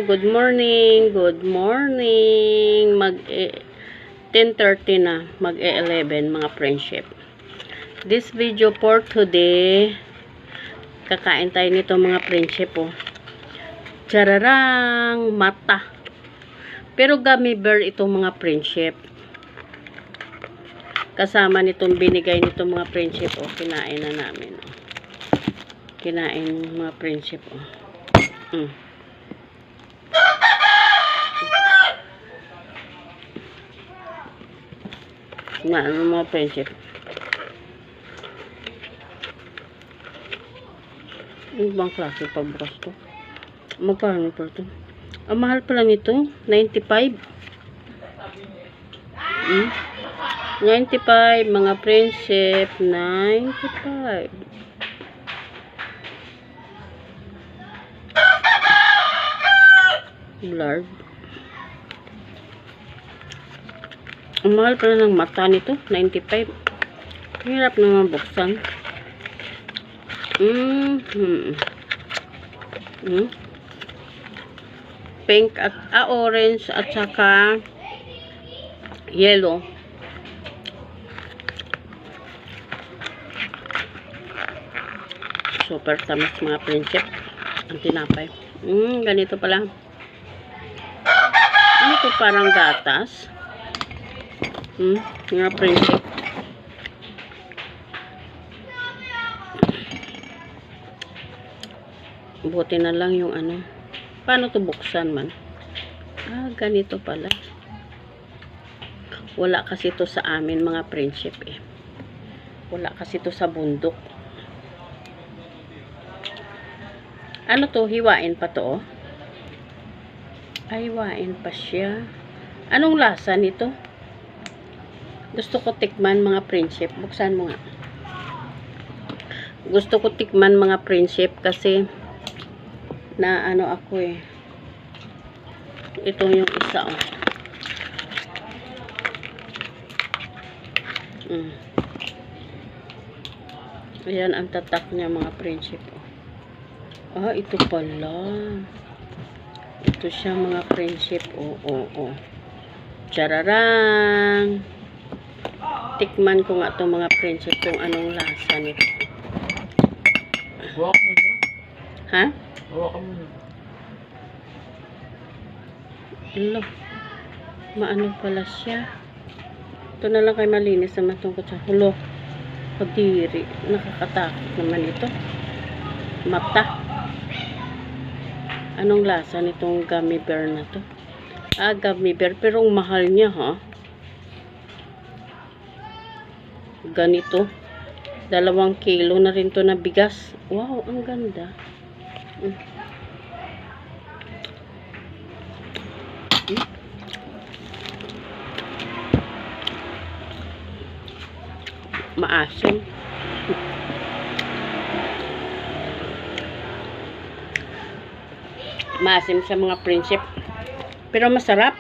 good morning. Good morning. 10:30 na, mag-11 mga friendship. This video for today, kakain tayo nito mga friendship oh. Chararang mata. Pero gummy bear itong mga friendship. Kasama nitong binigay nitong mga friendship oh. Kinain na namin oh. Kinain mga friendship oh. Na ano mga friendship. Ano bang klase pagbukas to? Magkano pa ito? Ang mahal pala nito, 95. 95 mga friendship, 95. Blurred. Ang mahal pala ng mata nito, 95. Hirap naman buksan. Pink at orange at saka yellow. Super tamis mga friendship. Ang tinapay. Ganito pala. Ano to, parang gatas? Mga friendship. Buti na lang yung ano. Paano to buksan man? Ganito pala. Wala kasi to sa amin mga friendship eh. Wala kasi to sa bundok. Ano to? Hiwain pa to oh. Ay, hiwain pa siya. Anong lasa nito? Gusto ko tikman mga friendship. Buksan mo nga. Gusto ko tikman mga friendship kasi na ano ako eh. Ito yung isa oh. Ayan ang tatak niya mga friendship oh. Ito pala. Ito siya mga friendship oh. Chararang. Tikman ko nga itong mga friendship kung anong lasa nito. Ha? Hello. Maano pala siya. Ito na lang kay malinis naman itong kutsa. Hello. Pagdiri. Nakakatakot naman ito. Mata. Anong lasa nitong gummy bear na to? Gummy bear. Pero ang mahal niya ha. Ganito. 2 kilo na rin to na bigas. Wow, ang ganda. Maasim. Maasim siya mga friendship. Pero masarap.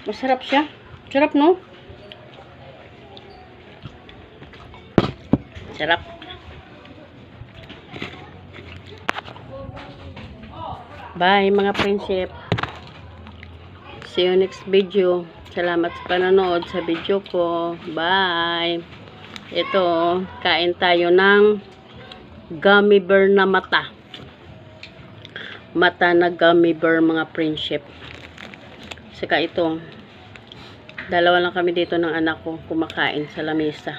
Masarap siya. Sarap no? Sarap. Bye mga friendship. See you next video. Salamat sa panonood sa video ko. Bye. Ito, kain tayo ng gummy bear na mata. Mata na gummy bear mga friendship. Saka ito, 2 lang kami dito ng anak ko kumakain sa lamesa.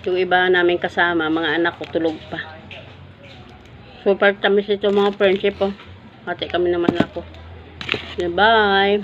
Yung iba namin kasama, mga anak ko tulog pa. Super tamis ito mga friendship oh. Hati kami naman ako. Bye.